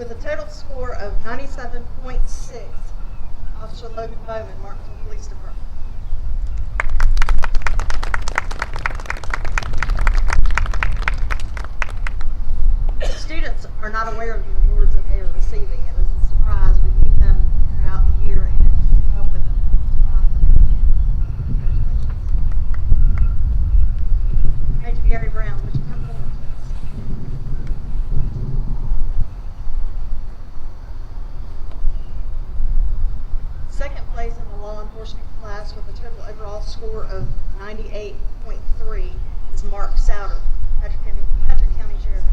With a total score of 97.6, Officer Logan Bowman, Martinsville Police Department. Students are not aware of the awards that they are receiving. It is a surprise. We keep them throughout the year and come up with them. Congratulations. Major Gary Brown, would you come forward, please? Second place in the law enforcement class with a total overall score of 98.3 is Mark Souter, Patrick County Sheriff.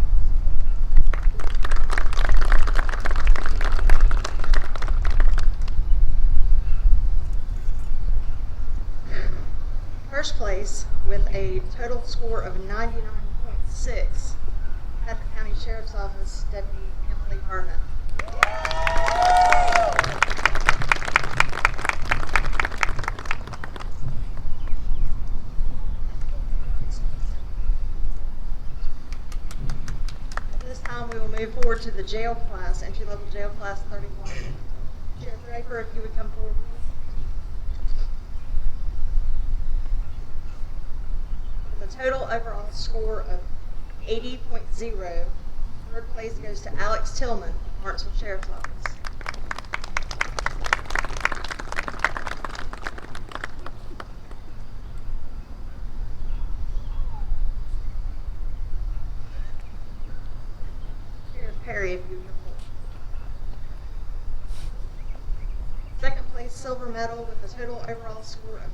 First place with a total score of 99.6, Patrick County Sheriff's Office Deputy Emily Hartnett. At this time, we will move forward to the jail class, entry-level jail class 31. Sheriff Draper, if you would come forward, please. With a total overall score of 80.0, third place goes to Alex Tillman, Martinsville Sheriff's Office. Sheriff Perry, if you would come forward. Second place silver medal with a total overall score of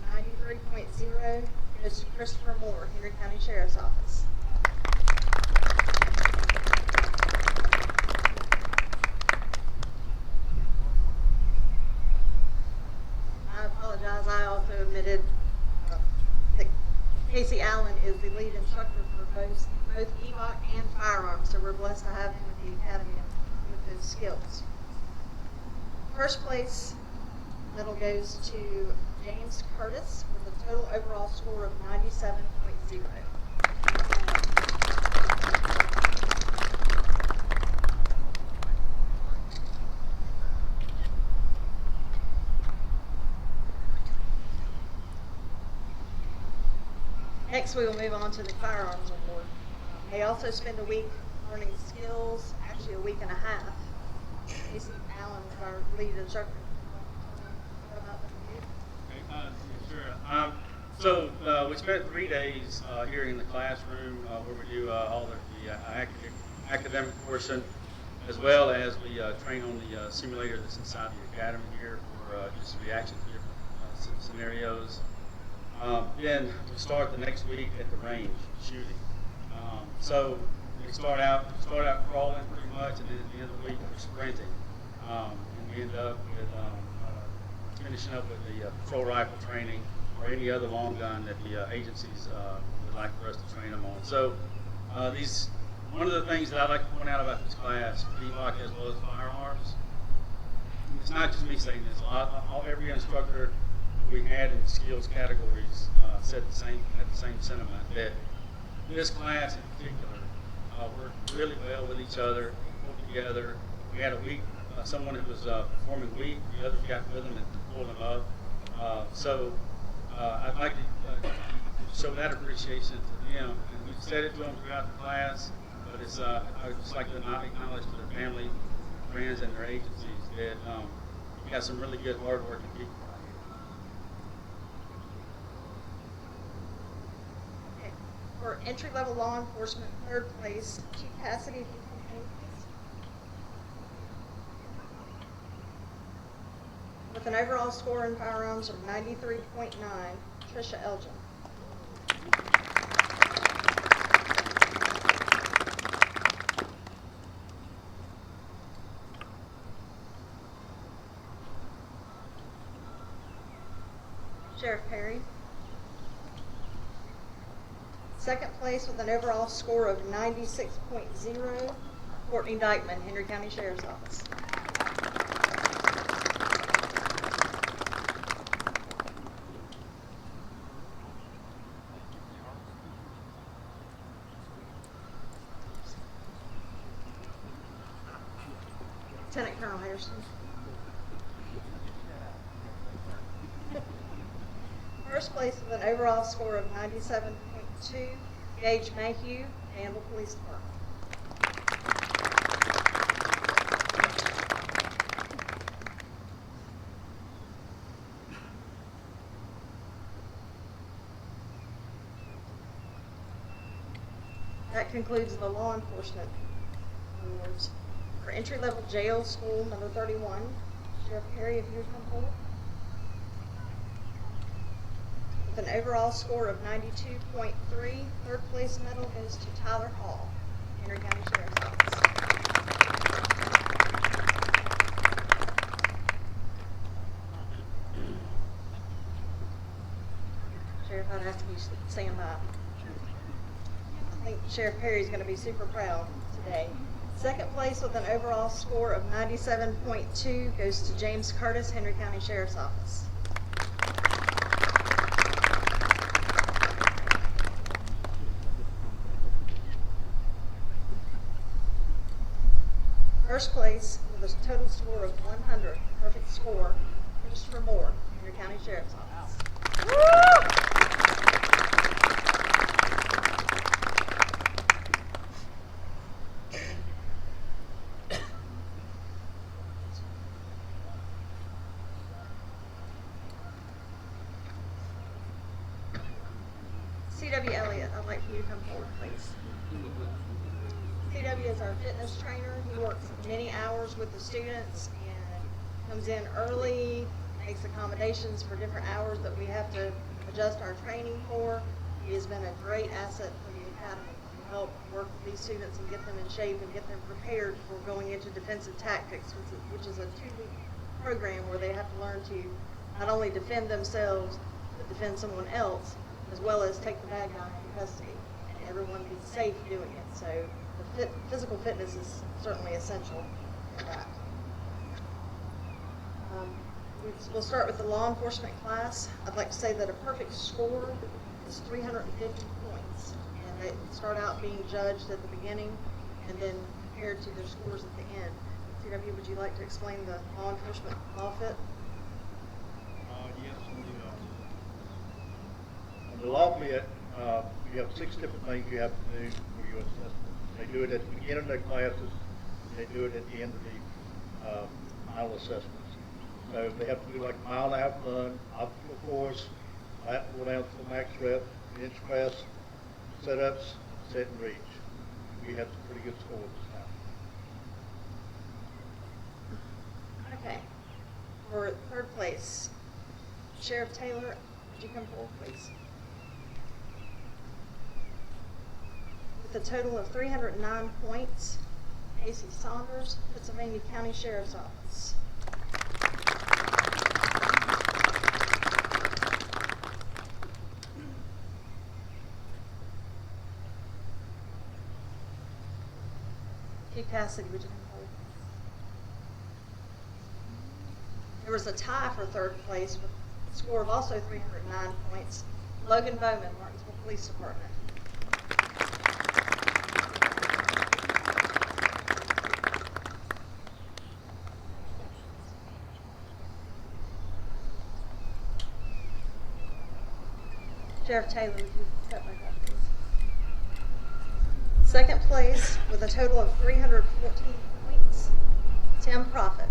93.0 goes to Christopher Moore, Henry County Sheriff's Office. I apologize, I also omitted that Casey Allen is the lead instructor for both EVOC and firearms, so we're blessed to have him at the academy with those skills. First place medal goes to James Curtis with a total overall score of 97.0. Next, we will move on to the firearms award. They also spend a week learning skills, actually a week and a half. Casey Allen is our lead instructor. Sure. We spent 3 days here in the classroom where we do all of the academic portion, as well as we train on the simulator that's inside the academy here for just reaction to different scenarios. Then we start the next week at the range shooting. So we start out crawling pretty much, and then at the end of the week we're sprinting, and we end up with finishing up with the patrol rifle training or any other long gun that the agencies would like for us to train them on. So one of the things that I'd like to point out about this class, EVOC as well as firearms, it's not just me saying this. Every instructor we had in the skills categories had the same sentiment, that this class in particular worked really well with each other, pulled together. We had a week, someone who was performing weak, the others got with them and pulled them up. I'd like to show that appreciation to them. And we've said it to them throughout the class, but I'd just like to acknowledge to their family, friends, and their agencies that we got some really good, hard-working people. For entry-level law enforcement, third place, Chief Cassidy, if you come forward, please. With an overall score in firearms of 93.9, Tricia Elgin. Sheriff Perry. Second place with an overall score of 96.0, Courtney Dykeman, Henry County Sheriff's Office. Lieutenant Colonel Hairston. First place with an overall score of 97.2, Gage Mayhew, Danville Police Department. That concludes the law enforcement awards. For entry-level jail school number 31, Sheriff Perry, if you would come forward. With an overall score of 92.3, third place medal goes to Tyler Hall, Henry County Sheriff's Office. Sheriff, I'd ask you to stand by. I think Sheriff Perry's going to be super proud today. Second place with an overall score of 97.2 goes to James Curtis, Henry County Sheriff's Office. First place with a total score of 100, perfect score, Christopher Moore, Henry County Sheriff's Office. Woo! C.W. Elliott, I'd like for you to come forward, please. C.W. is our fitness trainer. He works many hours with the students and comes in early, makes accommodations for different hours that we have to adjust our training for. He has been a great asset for the academy to help work with these students and get them in shape and get them prepared for going into defensive tactics, which is a 2-week program where they have to learn to not only defend themselves, but defend someone else, as well as take the bad guy into custody, and everyone be safe doing it. So the physical fitness is certainly essential for that. We'll start with the law enforcement class. I'd like to say that a perfect score is 350 points, and they start out being judged at the beginning and then compared to their scores at the end. CW, would you like to explain the law enforcement law fit? Yes. On the law fit, you have 6 different things you have to do for your assessment. They do it at the beginning of their classes. They do it at the end of the final assessments. So they have to do like a 1.5 mile run, obstacle course, lateral down to the max rep, bench press, sit-ups, set and reach. We have some pretty good scores this time. Okay. For third place, Sheriff Taylor, would you come forward, please? With a total of 309 points, Casey Saunders, Pennsylvania County Sheriff's Office. Hugh Cassidy, would you come forward? There was a tie for third place with a score of also 309 points. Logan Bowman, Martinsville Police Department. Sheriff Taylor, would you step back up, please? Second place with a total of 314 points, Tim Profit.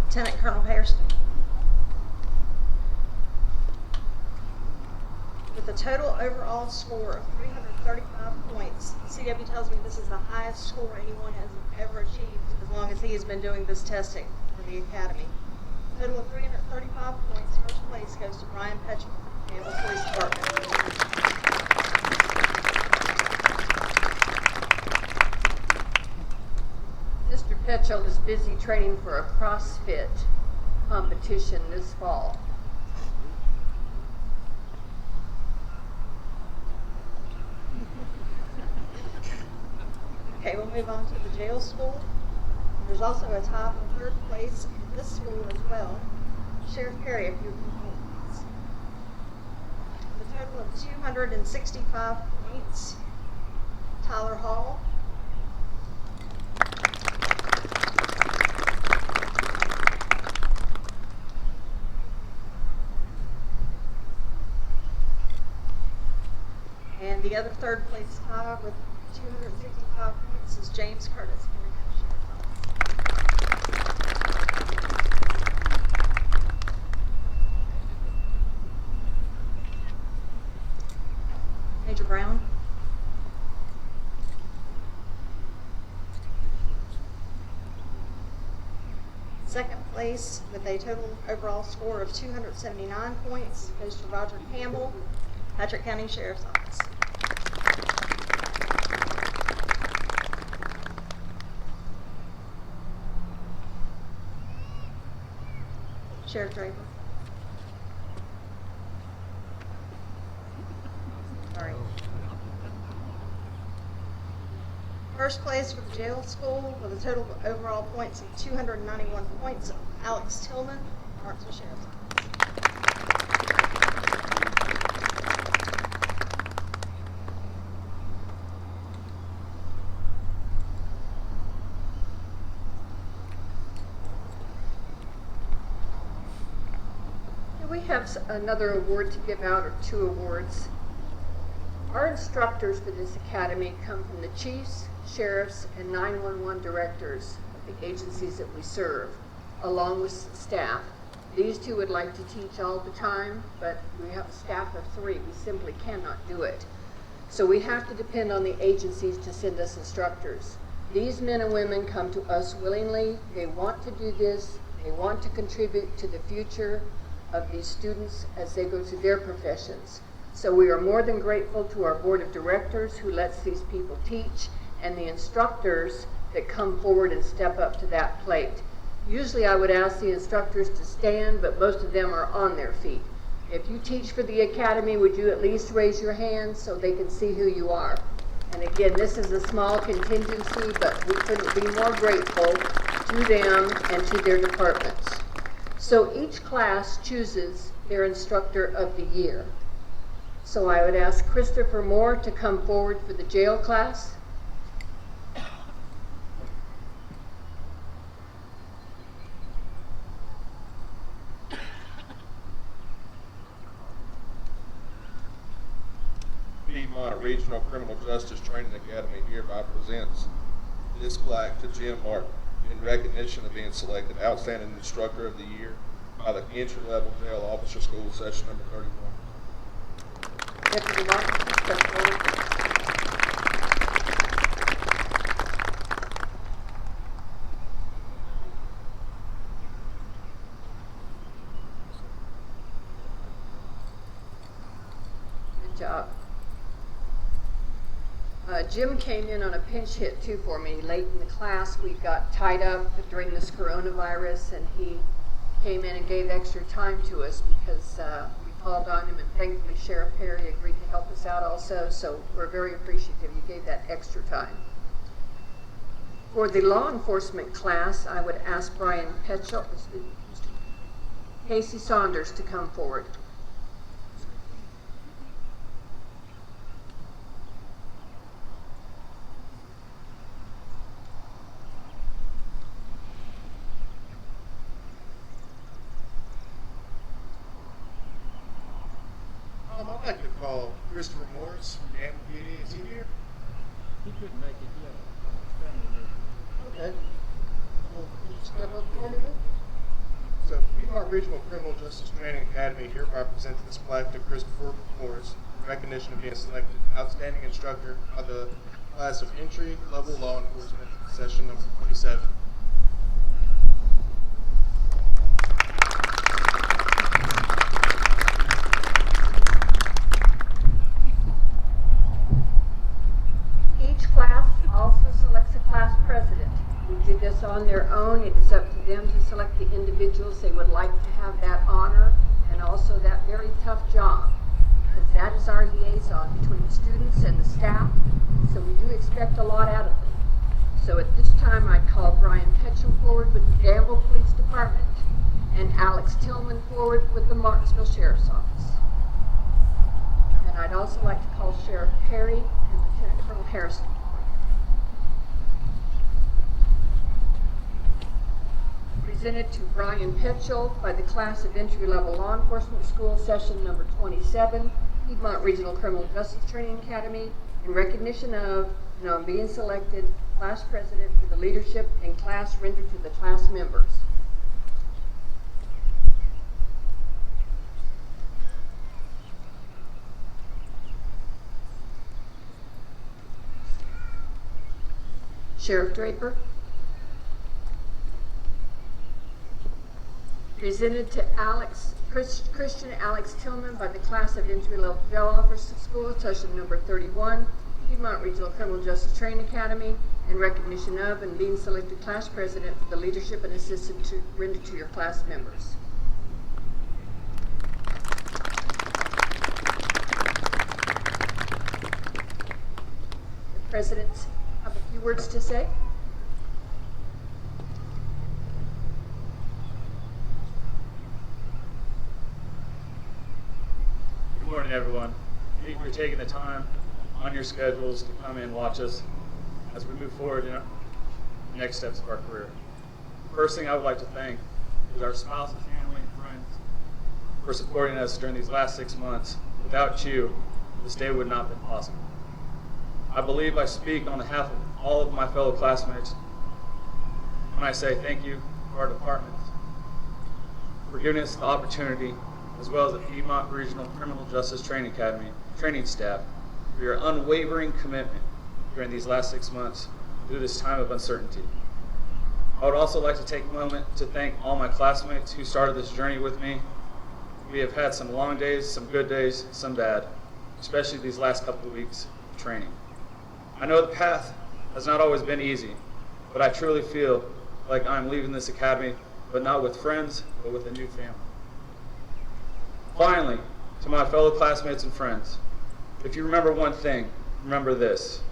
Lieutenant Colonel Hairston. With a total overall score of 335 points, CW tells me this is the highest score anyone has ever achieved as long as he has been doing this testing for the Academy. Total of 335 points, first place goes to Brian Petchman, Danville Police Department. Mr. Petchel is busy training for a CrossFit competition this fall. Okay, we'll move on to the jail school. There's also a tie for third place in this school as well. Sheriff Perry, if you can hold, please. The total of 265 points. Tyler Hall. And the other third place tie with 265 points is James Curtis. Major Brown. Second place with a total overall score of 279 points goes to Roger Campbell, Patrick County Sheriff's Office. Sheriff Draper. Sorry. First place for the jail school with a total of overall points of 291 points, Alex Tillman, Martinsville Sheriff's Office. We have another award to give out, or two awards. Our instructors for this academy come from the chiefs, sheriffs, and 911 directors of the agencies that we serve, along with staff. These two would like to teach all the time, but we have a staff of 3. We simply cannot do it. So we have to depend on the agencies to send us instructors. These men and women come to us willingly. They want to do this. They want to contribute to the future of these students as they go through their professions. So we are more than grateful to our board of directors who lets these people teach, and the instructors that come forward and step up to that plate. Usually I would ask the instructors to stand, but most of them are on their feet. If you teach for the academy, would you at least raise your hand so they can see who you are? And again, this is a small contingency, but we couldn't be more grateful to them and to their departments. So each class chooses their instructor of the year. So I would ask Christopher Moore to come forward for the jail class. Piedmont Regional Criminal Justice Training Academy hereby presents this plaque to Jim Martin in recognition of being selected Outstanding Instructor of the Year by the Entry-Level Jail Officer School, session number 31. Deputy Martin, step forward. Good job. Jim came in on a pinch hit too for me. Late in the class, we got tied up during this coronavirus, and he came in and gave extra time to us because we called on him, and thankfully Sheriff Perry agreed to help us out also, so we're very appreciative you gave that extra time. For the law enforcement class, I would ask Brian Petchel, Casey Saunders to come forward. I'd like to call Christopher Morris from Gamble PD. Is he here? He couldn't make it yet. Okay. Well, could you step up for me then? So, Piedmont Regional Criminal Justice Training Academy hereby presents this plaque to Christopher Morris in recognition of being selected Outstanding Instructor by the class of Entry-Level Law Enforcement, session number 27. This on their own. It is up to them to select the individuals they would like to have that honor and also that very tough job, because that is our liaison between the students and the staff, so we do expect a lot out of them. So at this time, I call Brian Petchel forward with the Danville Police Department and Alex Tillman forward with the Martinsville Sheriff's Office. And I'd also like to call Sheriff Perry and Lieutenant Colonel Harrison. Presented to Brian Petchel by the class of entry-level law enforcement school, session number 27, Piedmont Regional Criminal Justice Training Academy, in recognition of and on being selected class president for the leadership and class rendered to the class members. Sheriff Draper. Presented to Christian Alex Tillman by the class of entry-level jail officer school, session number 31, Piedmont Regional Criminal Justice Training Academy, in recognition of and being selected class president for the leadership and assistance rendered to your class members. The presidents have a few words to say. Good morning, everyone. Thank you for taking the time on your schedules to come in and watch us as we move forward in our next steps of our career. First thing I would like to thank is our spouses, family, and friends for supporting us during these last 6 months. Without you, this day would not have been possible. I believe I speak on behalf of all of my fellow classmates when I say thank you to our departments for giving us the opportunity, as well as the Piedmont Regional Criminal Justice Training Academy training staff, for your unwavering commitment during these last 6 months through this time of uncertainty. I would also like to take a moment to thank all my classmates who started this journey with me. We have had some long days, some good days, some bad, especially these last couple of weeks of training. I know the path has not always been easy, but I truly feel like I'm leaving this academy, but not with friends, but with a new family. Finally, to my fellow classmates and friends, if you remember one thing, remember this.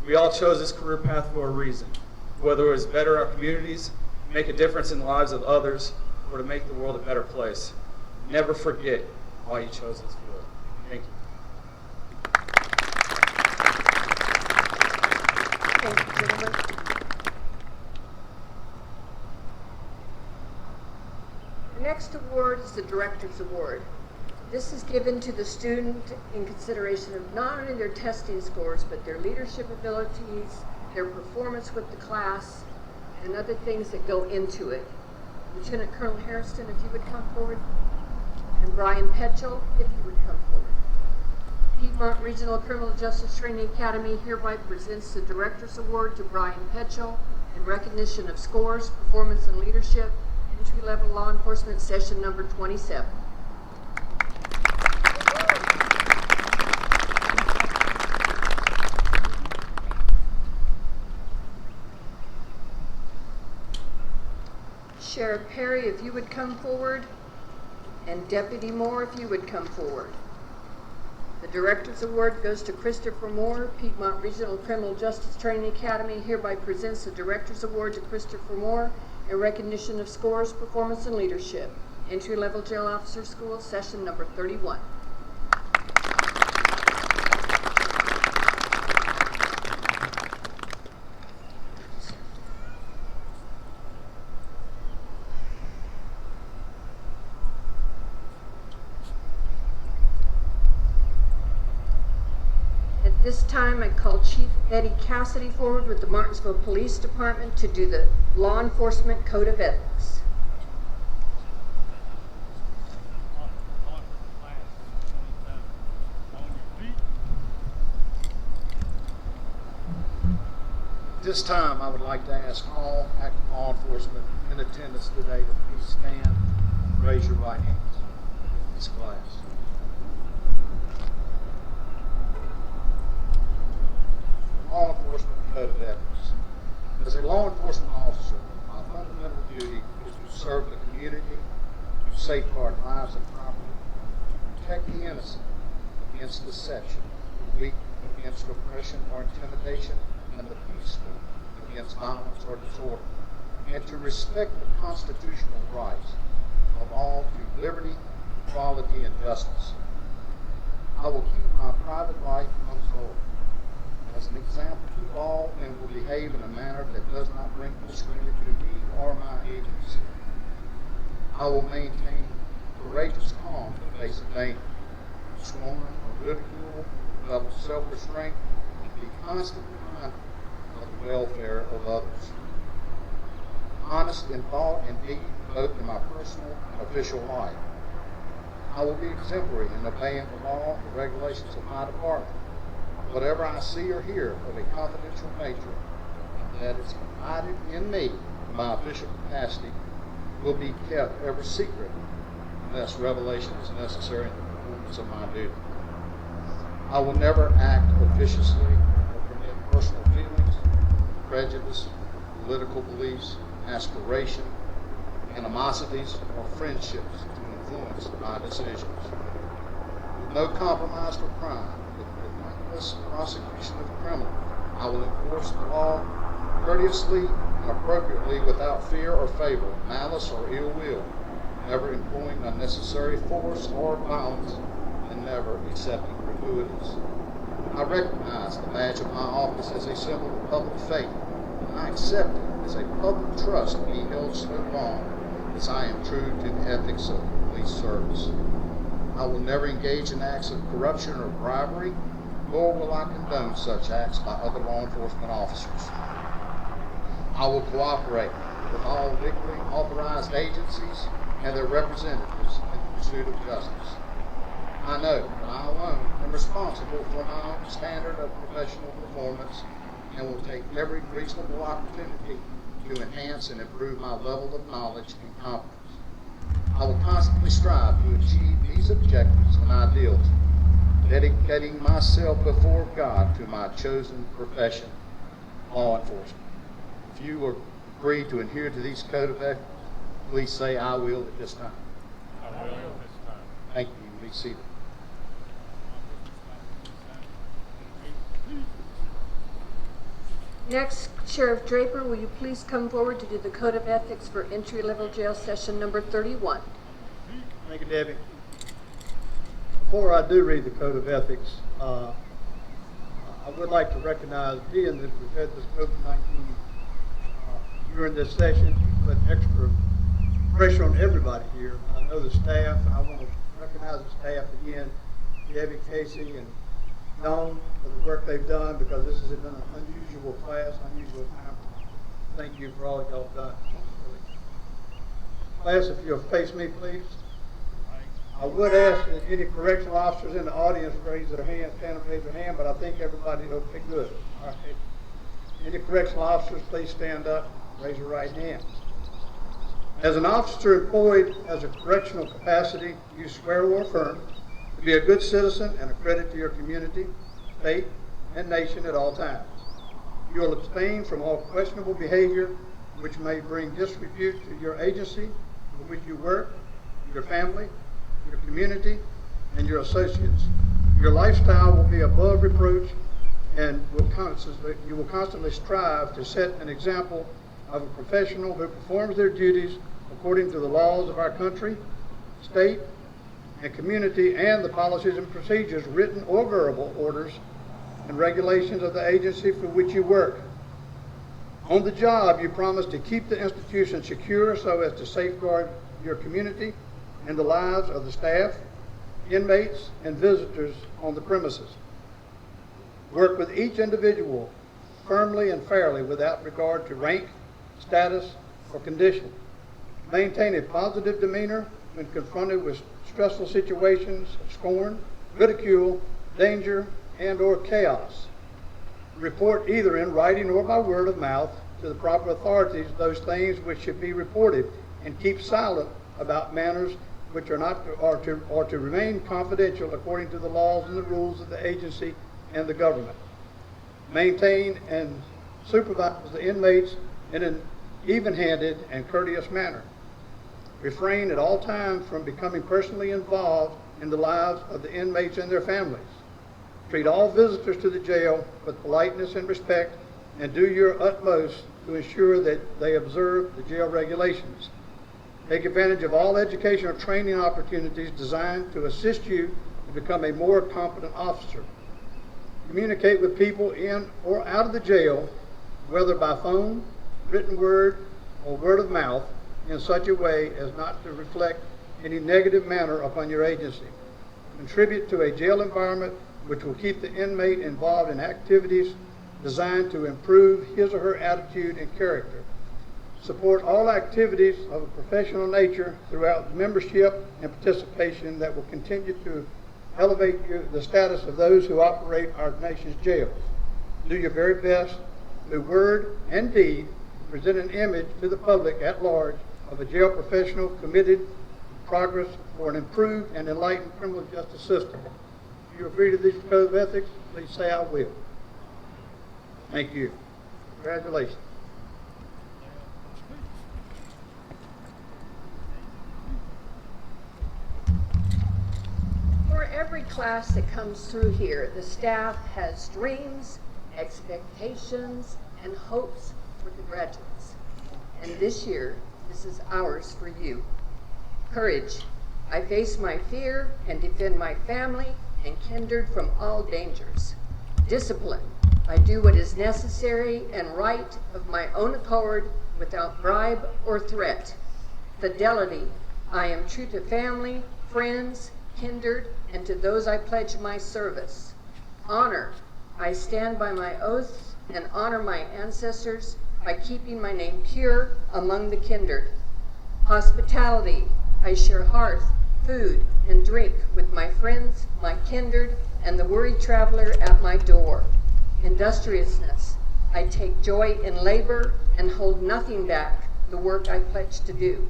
We all chose this career path for a reason, whether it was to better our communities, make a difference in the lives of others, or to make the world a better place. Never forget why you chose this field. Thank you. Thank you, gentlemen. The next award is the Director's Award. This is given to the student in consideration of not only their testing scores, but their leadership abilities, their performance with the class, and other things that go into it. Lieutenant Colonel Harrison, if you would come forward, and Brian Petchel, if you would come forward. Piedmont Regional Criminal Justice Training Academy hereby presents the Director's Award to Brian Petchel in recognition of scores, performance, and leadership, entry-level law enforcement, session number 27. Sheriff Perry, if you would come forward, and Deputy Moore, if you would come forward. The Director's Award goes to Christopher Moore. Piedmont Regional Criminal Justice Training Academy hereby presents the Director's Award to Christopher Moore in recognition of scores, performance, and leadership. Entry-level jail officer school, session number 31. At this time, I call Chief Eddie Cassidy forward with the Martinsville Police Department to do the Law Enforcement Code of Ethics. At this time, I would like to ask all active law enforcement in attendance today to please stand and raise your right hands. This class. Law Enforcement Code of Ethics. As a law enforcement officer, my fundamental duty is to serve the community, to safeguard lives and property, to protect the innocent against deception, the weak against oppression or intimidation, and the peaceful against violence, or disorder, and to respect the constitutional rights of all to liberty, equality, and justice. I will keep my private life unsullied as an example to all and will behave in a manner that does not bring discredit to me or my agency. I will maintain courageous calm in the face of danger, scorn or ridicule, develop self-restraint, and be constantly mindful of the welfare of others. Honest in thought and deed, both in my personal and official life. I will be exemplary in obeying the law and the regulations of my department. Whatever I see or hear of a confidential nature that is confided in me in my official capacity will be kept ever secret unless revelation is necessary in the performance of my duty. I will never act officiously or permit personal feelings, prejudice, political beliefs, aspiration, animosities, or friendships to influence my decisions. With no compromise for crime, with relentless prosecution of criminals, I will enforce the law courteously and appropriately without fear or favor, malice or ill will, never employing unnecessary force or violence, and never accepting gratuities. I recognize the badge of my office as a symbol of public faith, and I accept it as a public trust to be held so long as I am true to the ethics of police service. I will never engage in acts of corruption or bribery, nor will I condone such acts by other law enforcement officers. I will cooperate with all legally authorized agencies and their representatives in the pursuit of justice. I know that I alone am responsible for my own standard of professional performance and will take every reasonable opportunity to enhance and improve my level of knowledge and competence. I will constantly strive to achieve these objectives and ideals, dedicating myself before God to my chosen profession, law enforcement. If you agree to adhere to these code of ethics, please say "I will" at this time. I will at this time. Thank you. Be seated. Next, Sheriff Draper, will you please come forward to do the Code of Ethics for entry-level jail session number 31? Thank you, Debbie. Before I do read the Code of Ethics, I would like to recognize, being that we've had this COVID-19 during this session, put extra pressure on everybody here. I know the staff, and I want to recognize the staff again, Debbie, Casey, and Dawn, for the work they've done, because this has been an unusual class, unusual time. Thank you for all y'all have done. Class, if you'll face me, please. I would ask that any correctional officers in the audience raise their hand, stand and raise their hand, but I think everybody will pick good. All right. Any correctional officers, please stand up, raise your right hand. As an officer employed as a correctional capacity, you swear or affirm to be a good citizen and a credit to your community, state, and nation at all times. You will abstain from all questionable behavior which may bring disrepute to your agency for which you work, your family, your community, and your associates. Your lifestyle will be above reproach, and you will constantly strive to set an example of a professional who performs their duties according to the laws of our country, state, and community, and the policies and procedures, written or verbal orders and regulations of the agency for which you work. On the job, you promise to keep the institution secure so as to safeguard your community and the lives of the staff, inmates, and visitors on the premises. Work with each individual firmly and fairly without regard to rank, status, or condition. Maintain a positive demeanor when confronted with stressful situations of scorn, ridicule, danger, and/or chaos. Report either in writing or by word of mouth to the proper authorities those things which should be reported, and keep silent about matters which are not to remain confidential according to the laws and the rules of the agency and the government. Maintain and supervise the inmates in an even-handed and courteous manner. Refrain at all times from becoming personally involved in the lives of the inmates and their families. Treat all visitors to the jail with politeness and respect, and do your utmost to ensure that they observe the jail regulations. Take advantage of all educational training opportunities designed to assist you to become a more competent officer. Communicate with people in or out of the jail, whether by phone, written word, or word of mouth, in such a way as not to reflect any negative manner upon your agency. Contribute to a jail environment which will keep the inmate involved in activities designed to improve his or her attitude and character. Support all activities of a professional nature throughout membership and participation that will continue to elevate the status of those who operate our nation's jails. Do your very best through word and deed to present an image to the public at large of a jail professional committed to progress for an improved and enlightened criminal justice system. If you agree to this code of ethics, please say I will. Thank you. Congratulations. For every class that comes through here, the staff has dreams, expectations, and hopes for the graduates. And this year, this is ours for you. Courage. I face my fear and defend my family and kindred from all dangers. Discipline. I do what is necessary and right of my own accord without bribe or threat. Fidelity. I am true to family, friends, kindred, and to those I pledge my service. Honor. I stand by my oaths and honor my ancestors by keeping my name pure among the kindred. Hospitality. I share hearth, food, and drink with my friends, my kindred, and the weary traveler at my door. Industriousness. I take joy in labor and hold nothing back the work I pledge to do.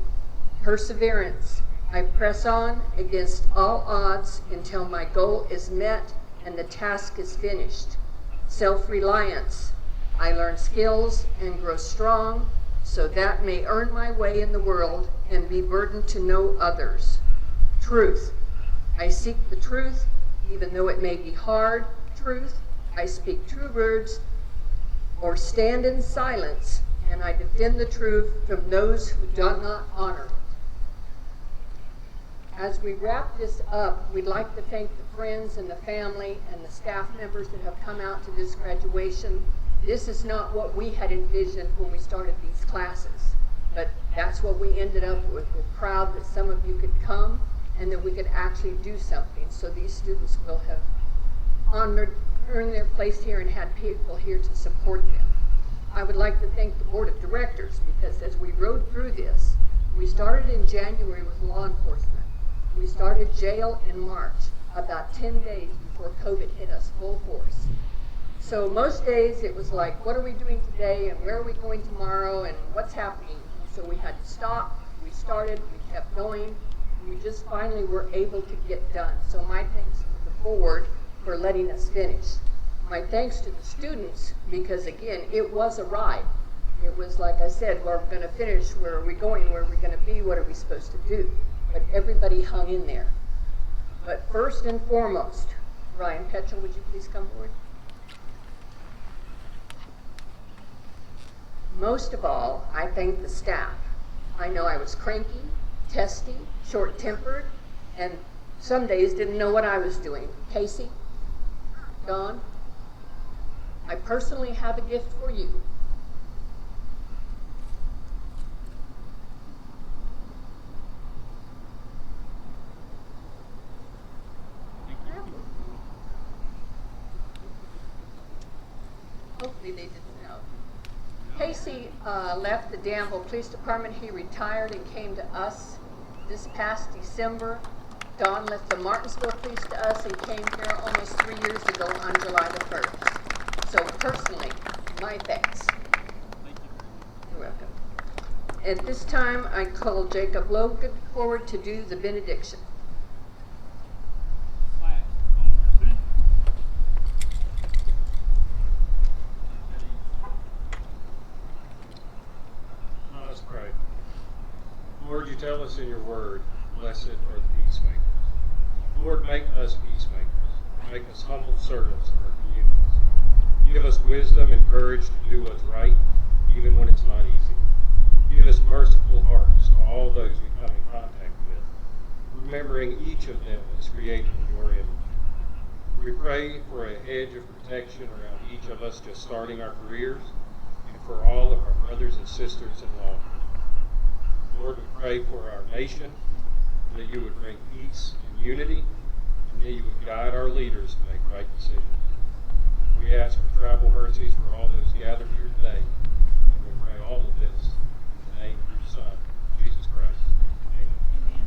Perseverance. I press on against all odds until my goal is met and the task is finished. Self-reliance. I learn skills and grow strong so that may earn my way in the world and be burdened to no others. Truth. I seek the truth, even though it may be hard truth. I speak true words or stand in silence, and I defend the truth from those who do not honor it. As we wrap this up, we'd like to thank the friends and the family and the staff members that have come out to this graduation. This is not what we had envisioned when we started these classes, but that's what we ended up with. We're proud that some of you could come and that we could actually do something. So these students will have earned their place here and had people here to support them. I would like to thank the board of directors because as we rode through this, we started in January with law enforcement. We started jail in March, about 10 days before COVID hit us full force. So most days it was like, what are we doing today and where are we going tomorrow and what's happening? So we had to stop, we started, we kept going, and we just finally were able to get done. So my thanks to the board for letting us finish. My thanks to the students because again, it was a ride. It was like I said, where are we going to finish, where are we going, where are we going to be, what are we supposed to do? But everybody hung in there. But first and foremost, Ryan Petchel, would you please come forward? Most of all, I thank the staff. I know I was cranky, testy, short-tempered, and some days didn't know what I was doing. Casey, Dawn, I personally have a gift for you. Hopefully they didn't know. Casey left the Danville Police Department. He retired and came to us this past December. Dawn left the Martinsville Police to us and came here almost 3 years ago on July the 1st. So personally, my thanks. You're welcome. At this time, I call Jacob Logan forward to do the benediction. Let us pray. Lord, you tell us in your word, blessed are the peacemakers. Lord, make us peacemakers. Make us humble servants of our communities. Give us wisdom and courage to do what's right, even when it's of them is created in your image. We pray for a hedge of protection around each of us just starting our careers and for all of our brothers and sisters in law. Lord, we pray for our nation, that you would bring peace and unity, and that you would guide our leaders to make right decisions. We ask for travel mercies for all those gathered here today, and we pray all of this in the name of your Son, Jesus Christ. Amen.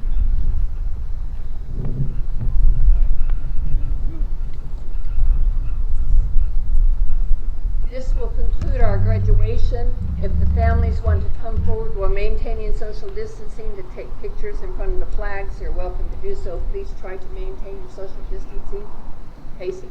This will conclude our graduation. If the families want to come forward while maintaining social distancing to take pictures in front of the flags, you're welcome to do so. Please try to maintain your social distancing. Casey?